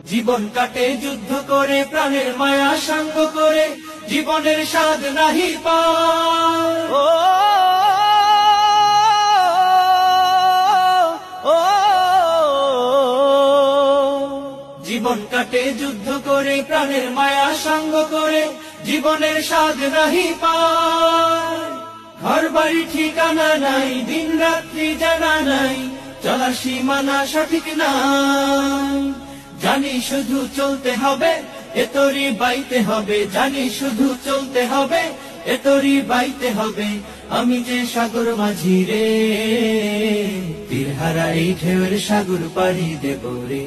জীবন কাটে যুদ্ধ করে, প্রাণের মায়া সাঙ্গ করে, জীবনের স্বাদ নাহি পায়। ও জীবন কাটে যুদ্ধ করে, প্রাণের মায়া সাঙ্গ করে, জীবনের স্বাদ নাহি পায়। ঘর বাড়ি ঠিকানা নাই, দিন রাত্রি জানা নাই, চলার সীমানা সঠিক নাই। জানি শুধু চলতে হবে, এতরি বাইতে হবে, জানি শুধু চলতে হবে, এতরি বাইতে হবে। আমি যে সাগর মাঝি রে, তীরহারা এই ঢেউয়ের সাগর পাড়ি দেব রে।